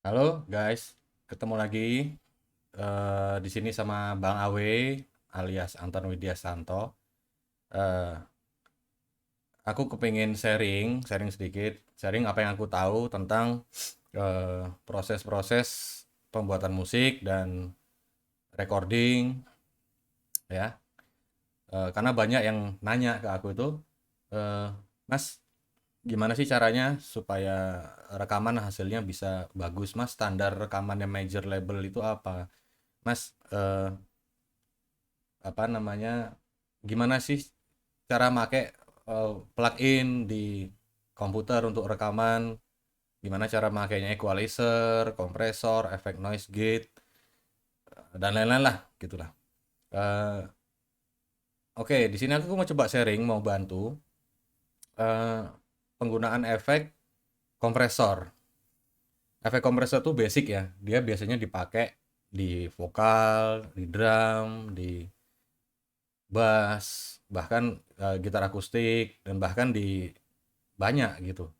Halo guys, ketemu lagi di sini sama Bang Awe alias Anton Widyasanto. Eh, aku kepingin sharing sedikit, sharing apa yang aku tahu tentang proses-proses pembuatan musik dan recording, ya. Karena banyak yang nanya ke aku itu, eh, Mas, gimana sih caranya supaya rekaman hasilnya bisa bagus, Mas? Standar rekaman yang major label itu apa? Mas, apa namanya, gimana sih cara make plugin di komputer untuk rekaman, gimana cara makainya equalizer, kompresor, efek noise gate, dan lain-lain lah gitulah. Eh, oke, di sini aku mau coba sharing, mau bantu eh, penggunaan efek kompresor. Efek kompresor tuh basic ya, dia biasanya dipakai di vokal, di drum, di bass, bahkan gitar akustik, dan bahkan di banyak gitu.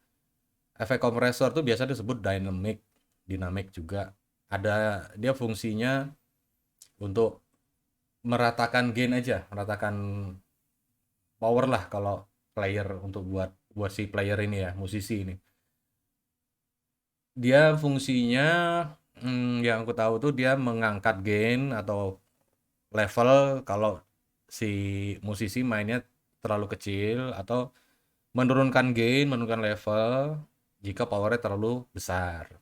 Efek kompresor tuh biasa disebut dynamic, dinamik juga. Ada dia fungsinya untuk meratakan gain aja, meratakan power lah kalau player untuk buat buat si player ini ya, musisi ini. Dia fungsinya yang aku tahu tuh dia mengangkat gain atau level kalau si musisi mainnya terlalu kecil atau menurunkan gain, menurunkan level jika powernya terlalu besar.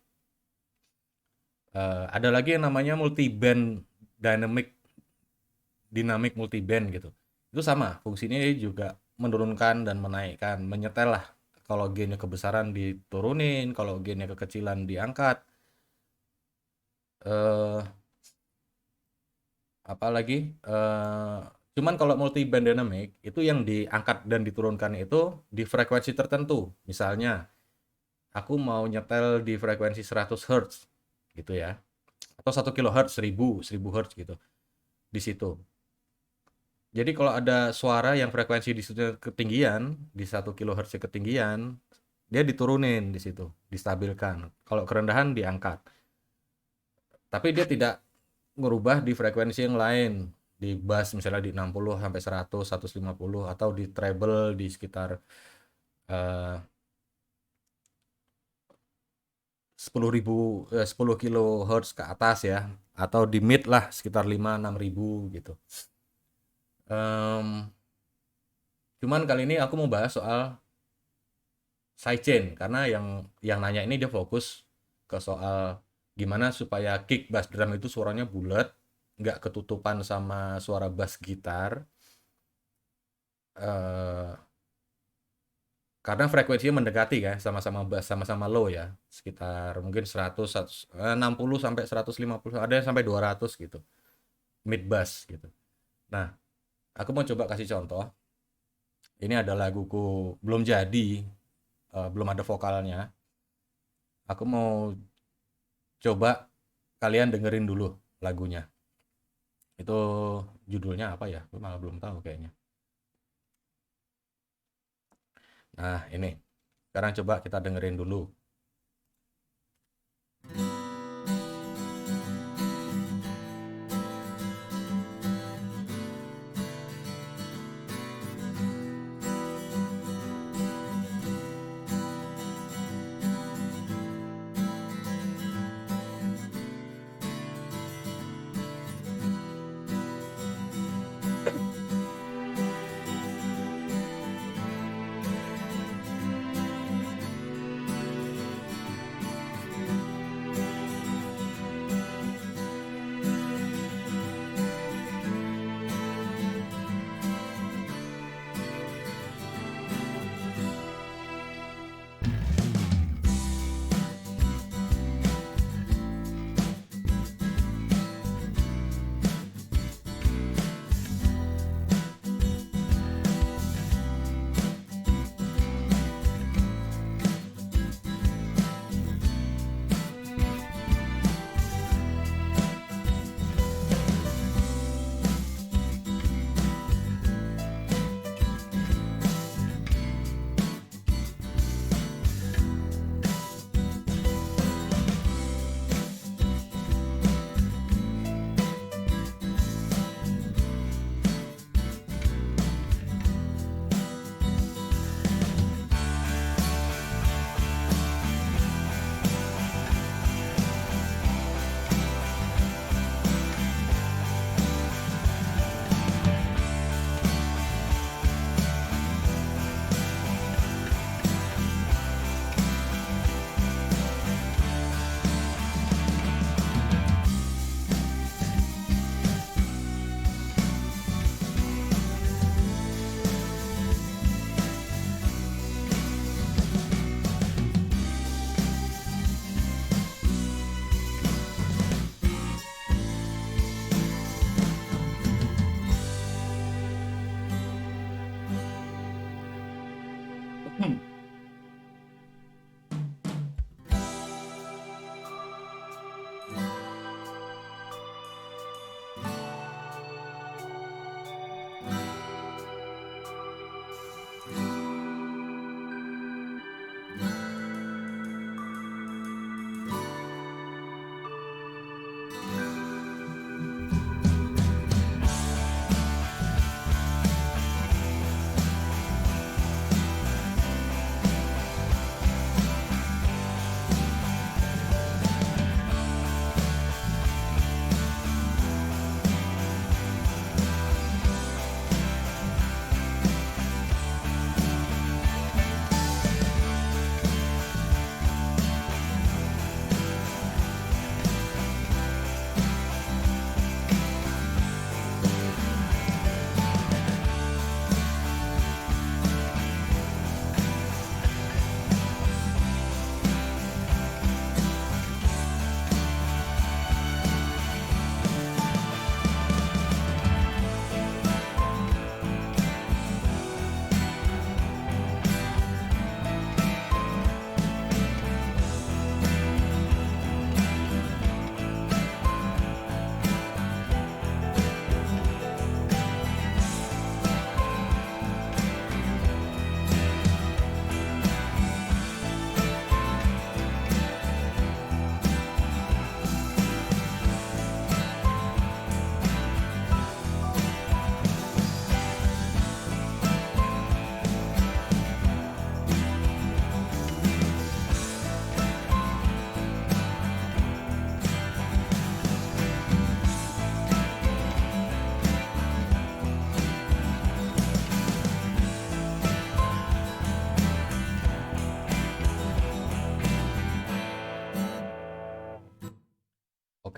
Ada lagi yang namanya multiband dynamic dynamic multiband gitu. Itu sama, fungsinya dia juga menurunkan dan menaikkan, menyetel lah. Kalau gainnya kebesaran diturunin, kalau gainnya kekecilan diangkat. Eh, Apalagi cuman kalau multiband dynamic itu yang diangkat dan diturunkan itu di frekuensi tertentu. Misalnya, aku mau nyetel di frekuensi 100 Hz gitu ya. Atau 1 kHz, 1000 Hz gitu. Di situ. Jadi kalau ada suara yang frekuensi di situ ketinggian, di 1 kHz ketinggian, dia diturunin di situ, distabilkan. Kalau kerendahan diangkat. Tapi dia tidak merubah di frekuensi yang lain. Di bass misalnya di 60 sampai 100, 150 atau di treble di sekitar eh, 10 kilohertz ke atas ya, atau di mid lah sekitar 5 6 ribu gitu. Em, Cuman kali ini aku mau bahas soal sidechain karena yang nanya ini dia fokus ke soal gimana supaya kick bass drum itu suaranya bulat, nggak ketutupan sama suara bass gitar. eh karena frekuensinya mendekati kan, sama-sama bass, sama-sama low ya, sekitar mungkin 60 sampai 150, ada yang sampai 200 gitu, mid bass gitu. Nah, aku mau coba kasih contoh. Ini ada laguku belum jadi, belum ada vokalnya. Aku mau coba kalian dengerin dulu lagunya. Itu judulnya apa ya? Gue malah belum tahu kayaknya. Nah, ini. Sekarang coba kita dengerin dulu.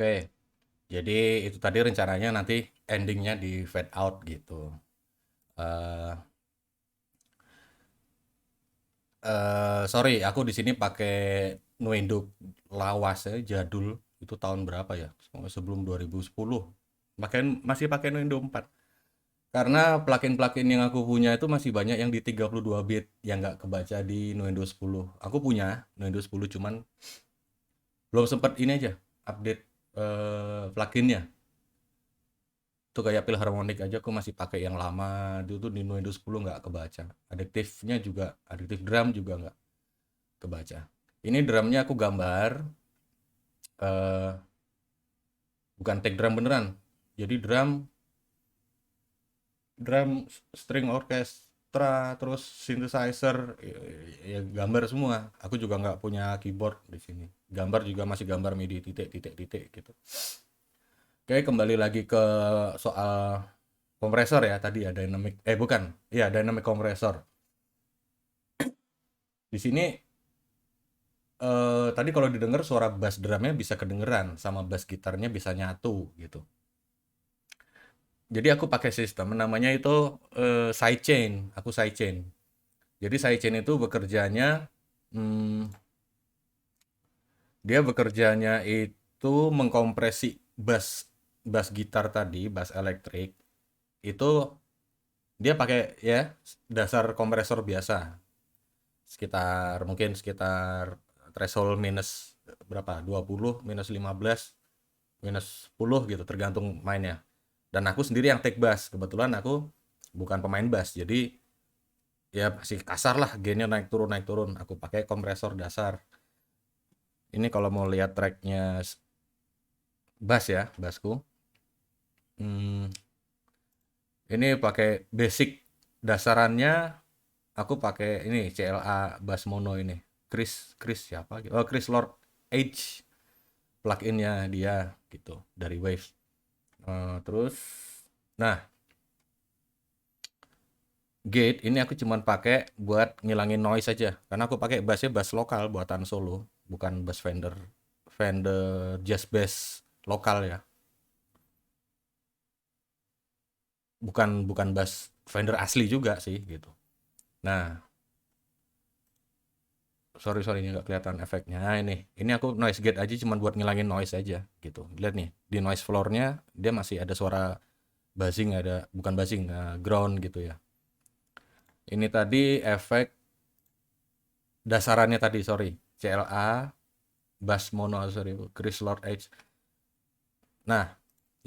Oke, jadi itu tadi rencananya nanti endingnya di fade out gitu. Eh Sorry, aku di sini pakai Nuendo lawas ya, jadul. Itu tahun berapa ya? Sebelum 2010. Masih pakai Nuendo 4. Karena plugin-plugin yang aku punya itu masih banyak yang di 32 bit yang nggak kebaca di Nuendo 10. Aku punya Nuendo 10 cuman belum sempat ini aja update pluginnya. Itu kayak Philharmonic aja aku masih pakai yang lama. Itu tuh di Nuendo 10 nggak kebaca. Adiktifnya juga, adiktif drum juga nggak kebaca. Ini drumnya aku gambar, eh bukan take drum beneran. Jadi drum drum string orchestra terus synthesizer ya, gambar semua. Aku juga nggak punya keyboard di sini. Gambar juga masih gambar MIDI titik gitu. Oke, kembali lagi ke soal kompresor ya tadi ya, dynamic bukan. Ya, dynamic kompresor. Di sini tadi kalau didengar suara bass drumnya bisa kedengeran sama bass gitarnya bisa nyatu gitu. Jadi aku pakai sistem namanya itu sidechain. Aku sidechain. Jadi sidechain itu dia bekerjanya itu mengkompresi bass bass gitar tadi, bass elektrik itu dia pakai ya dasar kompresor biasa. Mungkin sekitar threshold minus berapa? 20, minus 15, minus 10 gitu tergantung mainnya. Dan aku sendiri yang take bass. Kebetulan aku bukan pemain bass. Jadi ya masih kasar lah, gainnya naik turun. Aku pakai kompresor dasar. Ini kalau mau lihat tracknya bass ya, bassku. Ini pakai basic dasarannya. Aku pakai ini CLA bass mono ini. Chris siapa gitu? Oh, Chris Lord H pluginnya dia gitu dari Wave. Terus, nah gate ini aku cuman pakai buat ngilangin noise aja karena aku pakai bassnya bass lokal buatan Solo, bukan bass Fender Fender Jazz Bass lokal ya, bukan bukan bass Fender asli juga sih gitu. Nah, sorry ini nggak kelihatan efeknya. Nah, ini aku noise gate aja cuman buat ngilangin noise aja gitu. Lihat nih di noise floornya dia masih ada suara buzzing, ada bukan buzzing, ground gitu ya. Ini tadi efek dasarannya tadi, sorry, CLA bass mono, sorry, Chris Lord H. Nah,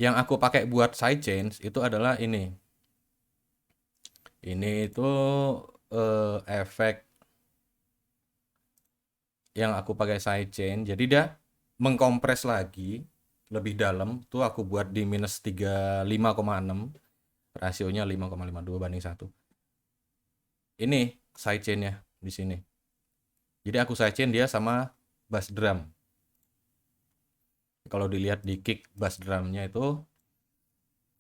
yang aku pakai buat sidechains itu adalah ini. Ini itu efek yang aku pakai sidechain. Jadi dia mengkompres lagi lebih dalam. Tuh aku buat di minus 35,6. Rasionya 5,52/1. Ini sidechainnya di sini. Jadi aku sidechain dia sama bass drum. Kalau dilihat di kick bass drumnya itu,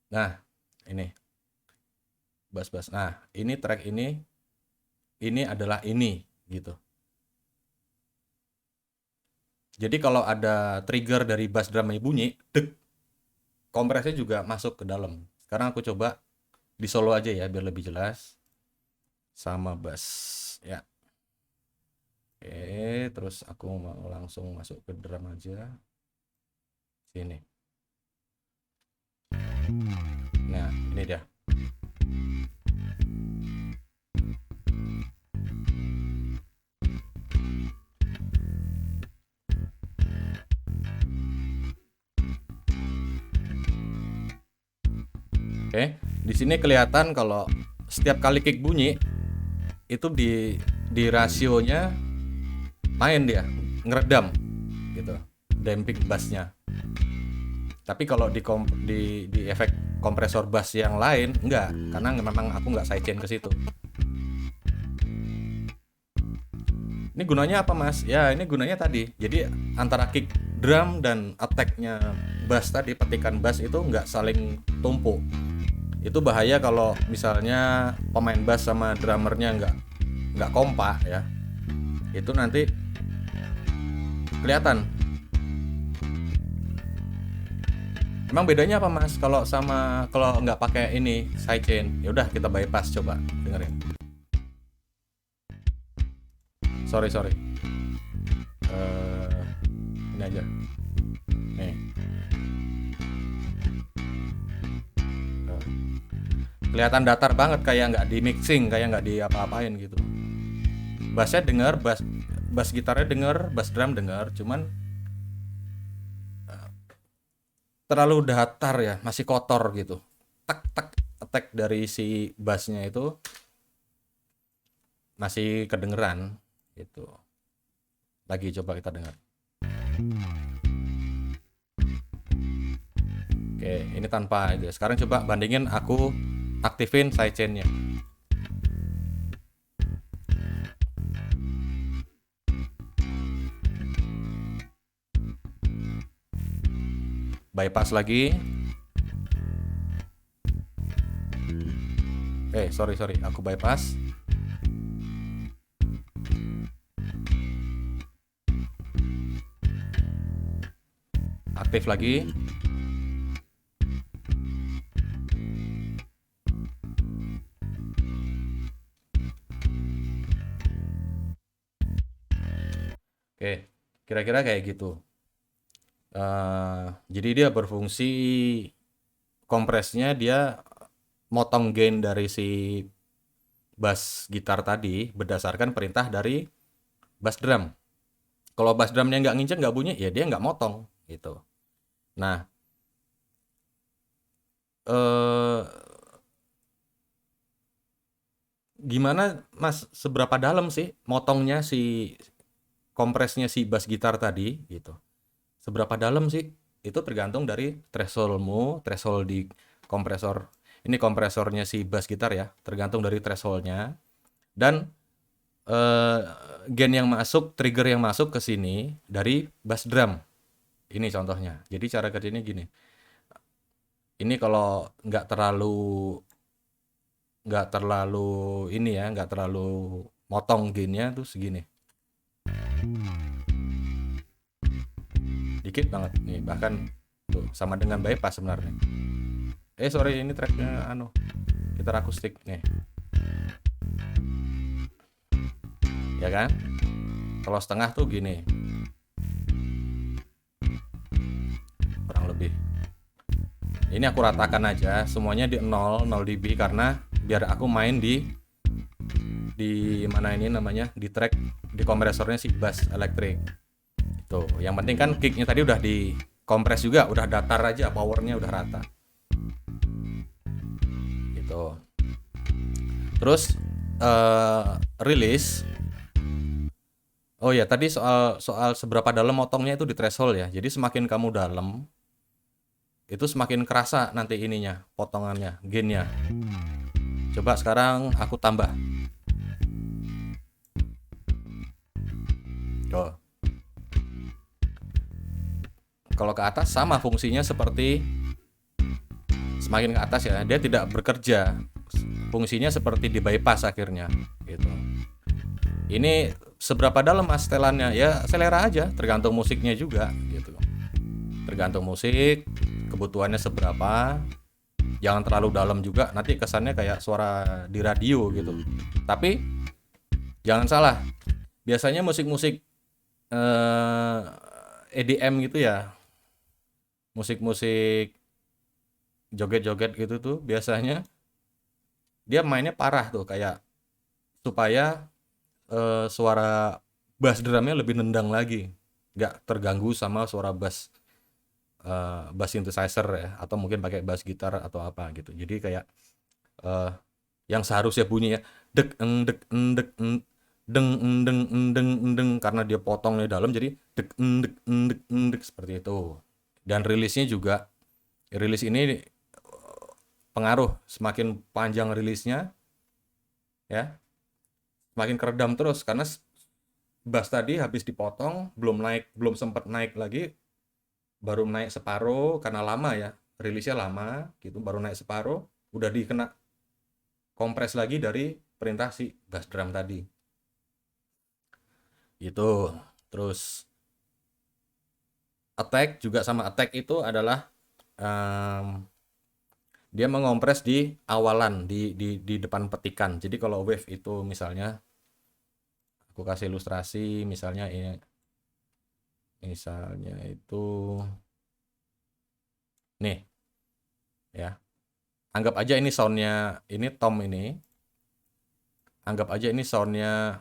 nah ini bass. Nah ini track ini adalah ini gitu. Jadi kalau ada trigger dari bass drumnya bunyi, dek, kompresnya juga masuk ke dalam. Sekarang aku coba di solo aja ya biar lebih jelas sama bass ya. Oke, terus aku mau langsung masuk ke drum aja. Sini. Nah, ini dia. Oke, di sini kelihatan kalau setiap kali kick bunyi itu di rasionya main dia, ngeredam gitu, damping bassnya. Tapi kalau di efek kompresor bass yang lain enggak, karena memang aku nggak sidechain ke situ. Ini gunanya apa mas? Ya ini gunanya tadi. Jadi antara kick drum dan attack-nya bass tadi, petikan bass itu nggak saling tumpuk. Itu bahaya kalau misalnya pemain bass sama drummernya nggak kompak ya. Itu nanti kelihatan Emang bedanya apa Mas kalau sama kalau nggak pakai ini sidechain? Ya udah kita bypass, coba dengerin. Sorry sorry. Eh, ini aja. Nih. Eh, kelihatan datar banget, kayak nggak di mixing, kayak nggak di apa-apain gitu. Bassnya denger, bass gitarnya denger, bass drum denger, cuman terlalu datar ya, masih kotor gitu. Tak tak attack dari si bassnya itu masih kedengeran gitu. Lagi coba kita dengar. Oke, ini tanpa itu. Sekarang coba bandingin aku aktifin sidechainnya. Bypass lagi. Sorry, aku bypass. Aktif lagi. Oke, kira-kira kayak gitu. Jadi dia berfungsi, kompresnya dia motong gain dari si bass gitar tadi berdasarkan perintah dari bass drum. Kalau bass drumnya nggak ngincer, nggak bunyi, ya dia nggak motong gitu. Nah, eh, gimana Mas, seberapa dalam sih motongnya si kompresnya si bass gitar tadi gitu? Seberapa dalam sih? Itu tergantung dari thresholdmu, threshold di kompresor. Ini kompresornya si bass gitar ya, tergantung dari thresholdnya. Dan eh, gain yang masuk, trigger yang masuk ke sini dari bass drum. Ini contohnya. Jadi cara kerjanya gini. Ini kalau nggak terlalu ini ya, nggak terlalu motong gainnya tuh segini. Dikit banget nih, bahkan tuh sama dengan bypass sebenarnya. Sorry, ini tracknya gitar akustik nih, ya kan? Kalau setengah tuh gini, kurang lebih. Ini aku ratakan aja, semuanya di 0 dB karena biar aku main di mana ini namanya, di track di kompresornya si bass elektrik. Tuh, yang penting kan kicknya tadi udah di kompres juga, udah datar aja, powernya udah rata. Gitu. Terus rilis. Oh ya, tadi soal seberapa dalam motongnya itu di threshold ya. Jadi semakin kamu dalam, itu semakin kerasa nanti ininya, potongannya, gainnya. Coba sekarang aku tambah. Tuh. Kalau ke atas sama fungsinya seperti semakin ke atas ya, dia tidak bekerja. Fungsinya seperti di bypass akhirnya gitu. Ini seberapa dalam mas setelannya? Ya selera aja, tergantung musiknya juga gitu. Tergantung musik, kebutuhannya seberapa. Jangan terlalu dalam juga, nanti kesannya kayak suara di radio gitu. Tapi jangan salah, biasanya musik-musik EDM gitu ya, musik-musik joget-joget gitu tuh biasanya dia mainnya parah tuh, kayak supaya suara bass drumnya lebih nendang lagi, nggak terganggu sama suara bass synthesizer ya, atau mungkin pakai bass gitar atau apa gitu. Jadi kayak eh, yang seharusnya bunyi ya dek eng dek eng dek eng deng eng deng eng deng eng deng, karena dia potongnya dalam jadi dek eng dek eng dek eng dek seperti itu. Dan rilisnya juga, rilis ini pengaruh, semakin panjang rilisnya ya semakin keredam terus, karena bass tadi habis dipotong, belum sempat naik lagi, baru naik separuh karena lama ya, rilisnya lama gitu, baru naik separuh udah dikena kompres lagi dari perintah si bass drum tadi gitu. Terus attack juga sama, attack itu adalah em, dia mengompres di awalan, di depan petikan. Jadi kalau wave itu misalnya aku kasih ilustrasi, misalnya itu nih ya. Anggap aja ini soundnya, ini tom ini. Anggap aja ini soundnya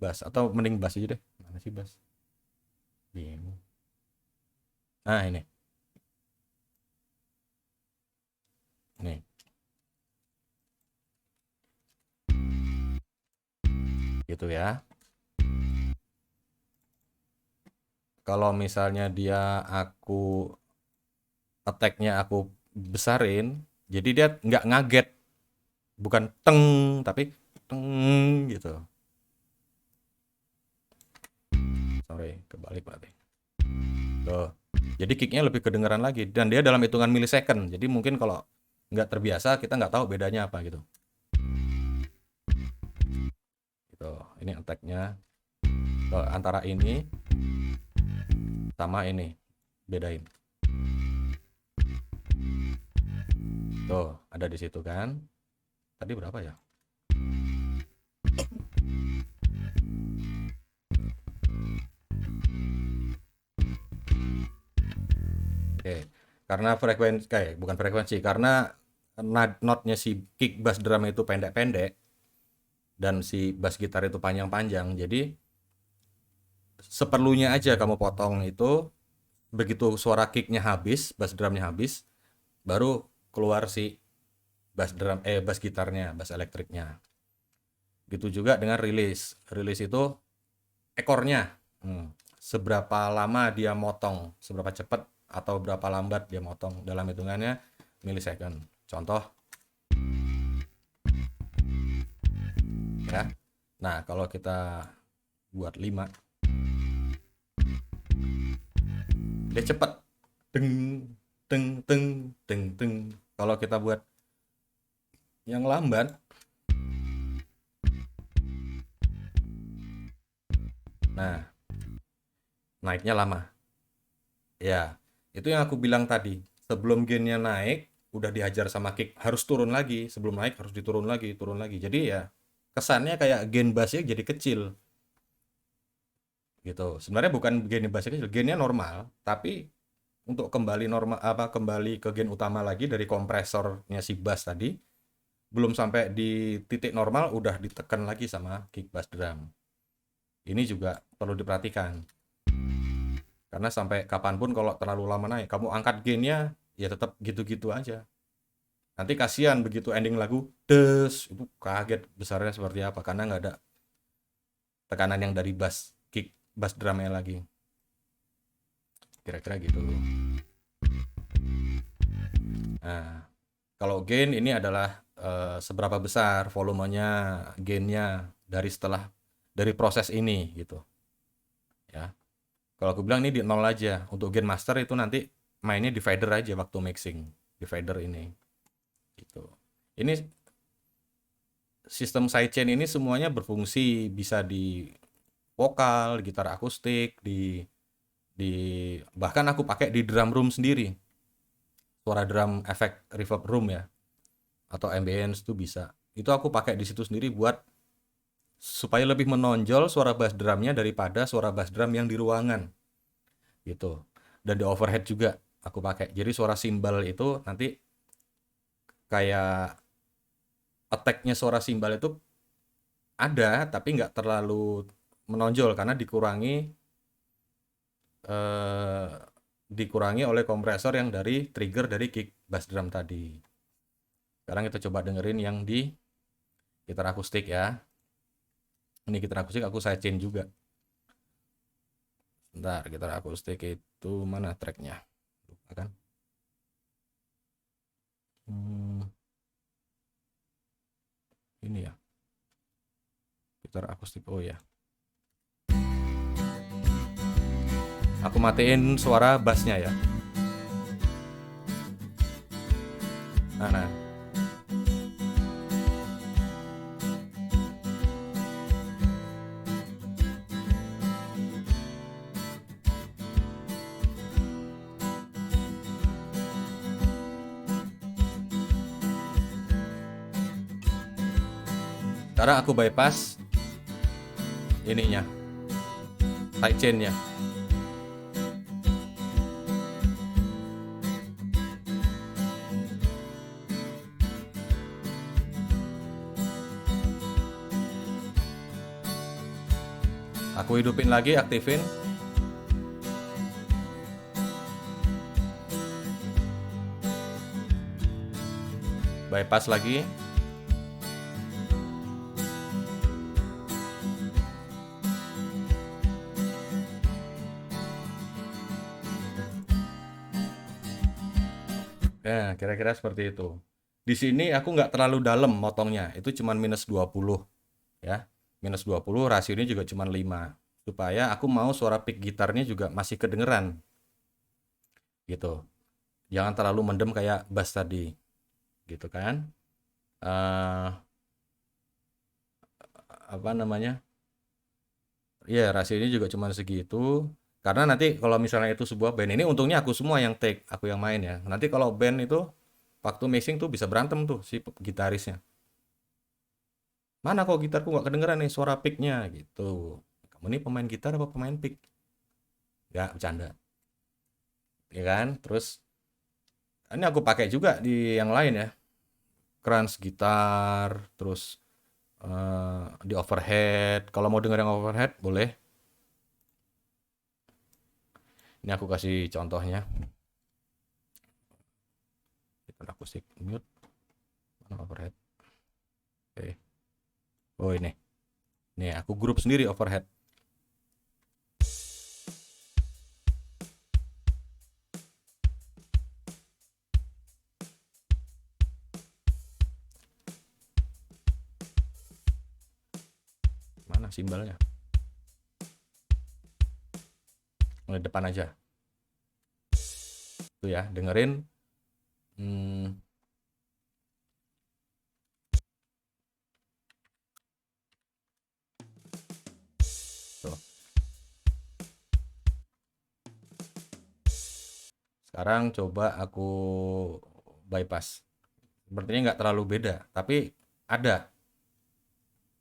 bass, atau mending bass aja deh. Mana sih bass? Bingung. Nah ini, nih. Gitu ya. Kalau misalnya dia attack-nya aku besarin, jadi dia nggak ngaget. Bukan teng, tapi teng gitu. Sorry, kebalik berarti. Tuh. Jadi kicknya lebih kedengeran lagi. Dan dia dalam hitungan milisecond. Jadi mungkin kalau nggak terbiasa, kita nggak tahu bedanya apa gitu. Gitu. Ini attack-nya. Tuh, antara ini sama ini. Bedain. Tuh, ada di situ kan. Tadi berapa ya? Oke. Karena bukan frekuensi, karena notnya si kick bass drum itu pendek-pendek dan si bass gitar itu panjang-panjang. Jadi seperlunya aja kamu potong itu, begitu suara kicknya habis, bass drumnya habis, baru keluar si bass gitarnya, bass elektriknya. Gitu juga dengan rilis. Rilis itu ekornya. Seberapa lama dia motong, seberapa cepat atau berapa lambat dia motong, dalam hitungannya milisecond. Contoh ya. Nah, kalau kita buat 5, dia cepat. Teng teng teng teng teng. Kalau kita buat yang lambat, nah, naiknya lama. Ya, itu yang aku bilang tadi. Sebelum gainnya naik, udah dihajar sama kick, harus turun lagi. Sebelum naik harus diturun lagi, turun lagi. Jadi ya kesannya kayak gain bassnya jadi kecil. Gitu. Sebenarnya bukan gain bassnya kecil, gainnya normal, tapi untuk kembali normal kembali ke gain utama lagi dari kompresornya si bass tadi, belum sampai di titik normal udah ditekan lagi sama kick bass drum. Ini juga perlu diperhatikan. Karena sampai kapanpun kalau terlalu lama naik, kamu angkat gainnya, ya tetap gitu-gitu aja. Nanti kasihan begitu ending lagu, itu kaget besarnya seperti apa, karena nggak ada tekanan yang dari bass drumnya lagi. Kira-kira gitu. Nah, kalau gain ini adalah seberapa besar volumenya, gainnya dari proses ini gitu. Ya. Kalau aku bilang ini di 0 aja. Untuk gain master itu nanti mainnya divider aja waktu mixing. Divider ini. Gitu. Ini sistem sidechain ini semuanya berfungsi, bisa di vokal, gitar akustik, di bahkan aku pakai di drum room sendiri. Suara drum efek reverb room ya. Atau ambience itu bisa. Itu aku pakai di situ sendiri buat supaya lebih menonjol suara bass drumnya daripada suara bass drum yang di ruangan. Gitu. Dan di overhead juga aku pakai. Jadi suara cymbal itu nanti kayak attack-nya suara cymbal itu ada, tapi nggak terlalu menonjol karena eh, dikurangi oleh kompresor yang dari trigger dari kick bass drum tadi. Sekarang kita coba dengerin yang di gitar akustik ya. Ini gitar akustik aku sidechain juga. Bentar, gitar akustik itu mana tracknya? Lupa kan? Ini ya. Gitar akustik, oh ya. Aku matiin suara bassnya ya. Nah. Sekarang aku bypass ininya, sidechainnya. Aku hidupin lagi, aktifin. Bypass lagi. Ya, kira-kira seperti itu. Di sini aku nggak terlalu dalam motongnya, itu cuman minus 20 ya. Minus 20, rasionya juga cuman 5. Supaya aku mau suara pick gitarnya juga masih kedengeran. Gitu. Jangan terlalu mendem kayak bass tadi. Gitu kan. eh Apa namanya? Ya, rasionya juga cuman segitu. Karena nanti kalau misalnya itu sebuah band, ini untungnya aku semua yang take, aku yang main ya. Nanti kalau band itu waktu mixing tuh bisa berantem tuh si gitarisnya. Mana kok gitarku nggak kedengeran nih suara picknya gitu. Kamu ini pemain gitar apa pemain pick? Nggak, bercanda. Ya kan? Terus ini aku pakai juga di yang lain ya. Crunch gitar, terus di overhead. Kalau mau denger yang overhead boleh. Ini aku kasih contohnya. Gitar akustik mute. Mana overhead? Oke. Oh ini. Nih aku grup sendiri overhead. Mana simbalnya? Mulai depan aja. Tuh ya, dengerin. Hmm, tuh. Sekarang coba aku bypass. Sepertinya nggak terlalu beda, tapi ada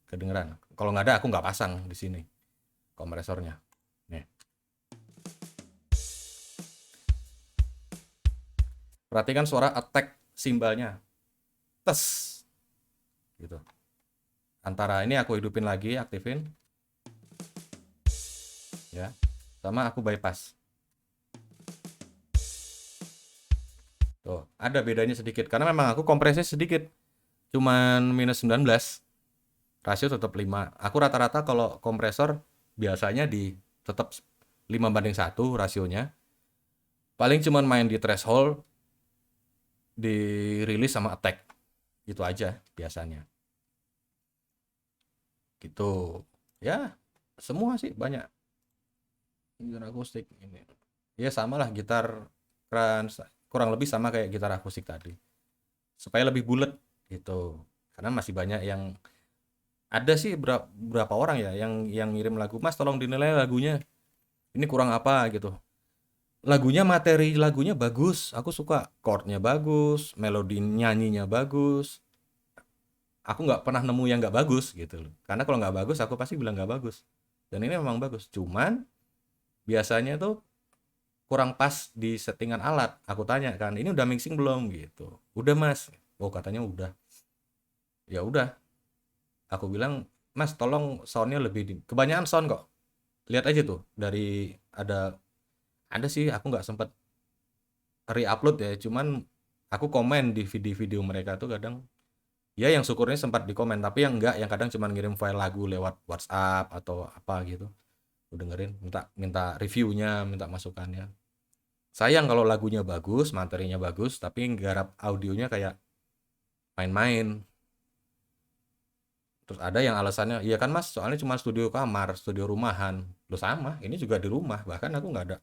kedengeran. Kalau nggak ada, aku nggak pasang di sini kompresornya. Nih, perhatikan suara attack simbalnya, tes, gitu. Antara ini aku hidupin lagi, aktifin, ya, sama aku bypass. Tuh, ada bedanya sedikit karena memang aku kompresnya sedikit, cuman minus 19, rasio tetap 5. Aku rata-rata kalau kompresor biasanya di tetap 5:1 rasionya. Paling cuman main di threshold, di release sama attack. Gitu aja biasanya. Gitu. Ya, semua sih banyak. Gitar akustik ini. Ya sama lah gitar crunch, kurang lebih sama kayak gitar akustik tadi. Supaya lebih bulat gitu. Karena masih banyak yang ada sih berapa orang ya yang ngirim lagu, "Mas, tolong dinilai lagunya. Ini kurang apa?" gitu. Lagunya, materi lagunya bagus, aku suka chordnya bagus, melodi nyanyinya bagus. Aku nggak pernah nemu yang nggak bagus gitu loh. Karena kalau nggak bagus aku pasti bilang nggak bagus. Dan ini memang bagus. Cuman biasanya tuh kurang pas di settingan alat. Aku tanya kan, ini udah mixing belum gitu. Udah mas. Oh katanya udah. Ya udah. Aku bilang, mas tolong soundnya lebih kebanyakan sound kok. Lihat aja tuh dari ada sih aku nggak sempet re-upload ya. Cuman aku komen di video-video mereka tuh kadang. Ya yang syukurnya sempat di komen, tapi yang enggak, yang kadang cuma ngirim file lagu lewat WhatsApp atau apa gitu. Aku dengerin, minta minta reviewnya, minta masukannya. Sayang kalau lagunya bagus, materinya bagus, tapi nggarap audionya kayak main-main. Terus ada yang alasannya, iya kan mas, soalnya cuma studio kamar, studio rumahan. Lo sama, ini juga di rumah, bahkan aku nggak ada.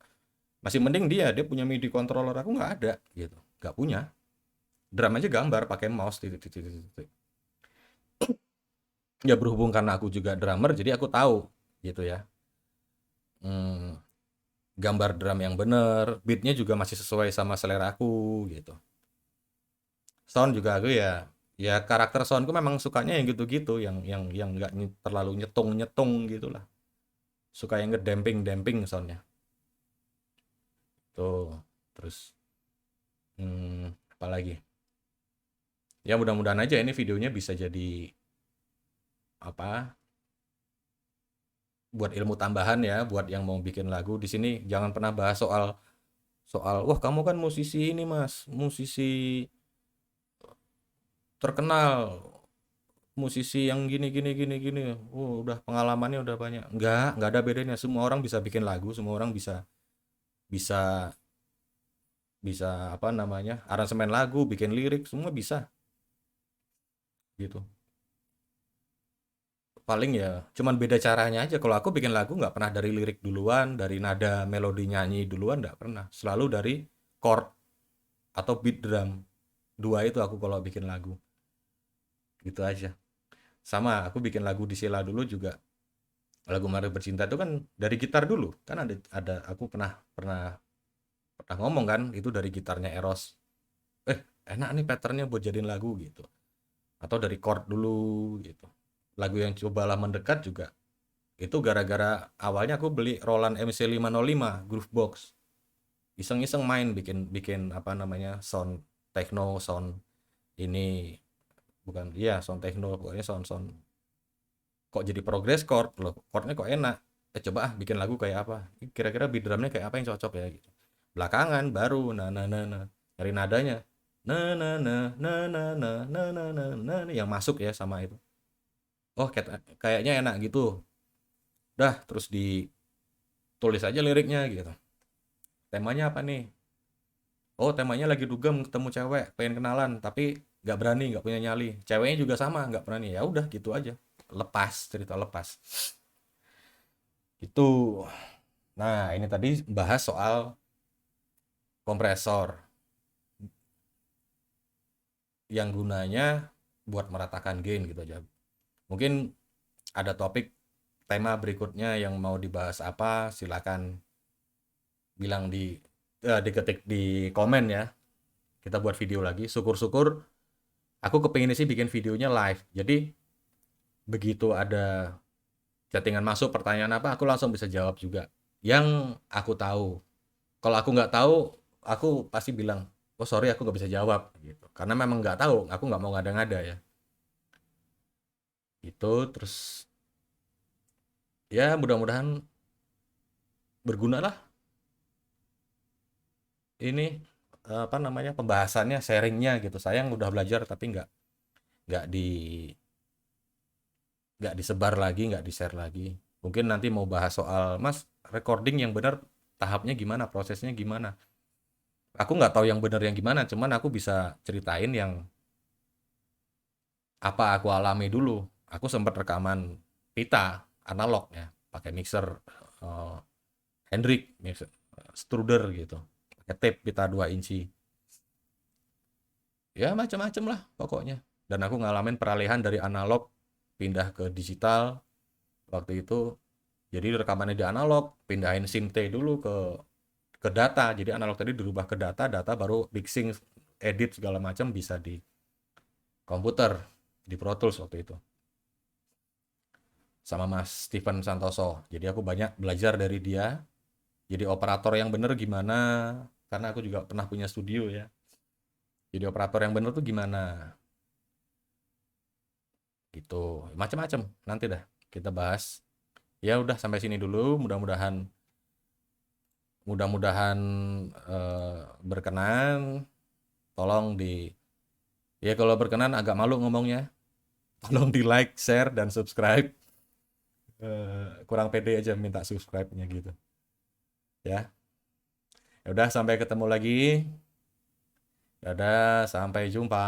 Masih mending dia punya MIDI controller, aku nggak ada gitu, nggak punya. Drum aja gambar pakai mouse, titik, titik, titik, titik. Ya berhubung karena aku juga drummer, jadi aku tahu gitu ya. Hmm, gambar drum yang bener, beatnya juga masih sesuai sama selera aku gitu. Sound juga aku ya Ya karakter soundku memang sukanya yang gitu-gitu, yang nggak terlalu nyetung-nyetung gitulah. Suka yang ngedamping-damping soundnya. Tuh. Terus apa lagi? Ya mudah-mudahan aja ini videonya bisa jadi apa? Buat ilmu tambahan ya, buat yang mau bikin lagu. Di sini jangan pernah bahas soal soal, wah kamu kan musisi ini mas, musisi terkenal, musisi yang gini gini gini gini. Udah pengalamannya udah banyak. Nggak ada bedanya. Semua orang bisa bikin lagu, semua orang bisa bisa bisa apa namanya? Aransemen lagu, bikin lirik, semua bisa gitu. Paling ya cuman beda caranya aja. Kalau aku bikin lagu nggak pernah dari lirik duluan, dari nada melodi nyanyi duluan nggak pernah. Selalu dari chord atau beat drum. Dua itu aku kalau bikin lagu. Gitu aja. Sama aku bikin lagu di Sela dulu juga. Lagu Mari Bercinta itu kan dari gitar dulu. Kan ada aku pernah pernah pernah ngomong kan itu dari gitarnya Eros. Eh, enak nih patternnya buat jadiin lagu gitu. Atau dari chord dulu gitu. Lagu yang cobalah mendekat juga itu gara-gara awalnya aku beli Roland MC505 Groovebox. Iseng-iseng main bikin bikin apa namanya sound techno, sound ini bukan iya sound techno pokoknya sound sound kok jadi progress chord loh, chordnya kok enak. Coba bikin lagu kayak apa, kira-kira beat drumnya kayak apa yang cocok ya gitu. Belakangan baru nyari nadanya na na na na na na na na na na yang masuk ya sama itu. Oh kayaknya enak gitu. Dah terus ditulis aja liriknya gitu. Temanya apa nih? Oh temanya lagi dugem ketemu cewek pengen kenalan tapi nggak berani, nggak punya nyali, ceweknya juga sama nggak berani, ya udah gitu aja, lepas cerita lepas itu. Nah ini tadi bahas soal kompresor yang gunanya buat meratakan gain gitu aja. Mungkin ada topik tema berikutnya yang mau dibahas apa, silakan bilang diketik di komen ya, kita buat video lagi. Syukur-syukur aku kepingin sih bikin videonya live, jadi begitu ada chattingan masuk pertanyaan apa aku langsung bisa jawab juga yang aku tahu. Kalau aku nggak tahu aku pasti bilang oh sorry aku nggak bisa jawab gitu karena memang nggak tahu, aku nggak mau ngada-ngada ya itu. Terus ya mudah-mudahan berguna lah ini apa namanya pembahasannya, sharingnya gitu. Sayang udah belajar tapi nggak di nggak disebar lagi, nggak di share lagi. Mungkin nanti mau bahas soal mas recording yang benar tahapnya gimana, prosesnya gimana. Aku nggak tahu yang benar yang gimana, cuman aku bisa ceritain yang apa aku alami dulu. Aku sempat rekaman pita analog ya, pakai mixer eh, Hendrik, mixer Struder gitu, pakai tape pita 2 inci. Ya macam-macam lah pokoknya. Dan aku ngalamin peralihan dari analog pindah ke digital waktu itu. Jadi rekamannya di analog, pindahin synth dulu ke data. Jadi analog tadi dirubah ke data, data baru mixing, edit segala macam bisa di komputer, di Pro Tools waktu itu. Sama Mas Steven Santoso. Jadi aku banyak belajar dari dia. Jadi operator yang bener gimana? Karena aku juga pernah punya studio ya. Jadi operator yang bener tuh gimana? Gitu. Macam-macam. Nanti dah kita bahas. Ya udah sampai sini dulu. Mudah-mudahan mudah-mudahan berkenan. Tolong ya kalau berkenan agak malu ngomongnya. Tolong di like, share dan subscribe. Kurang pede aja minta subscribe-nya gitu. Ya. Ya udah sampai ketemu lagi. Dadah, sampai jumpa.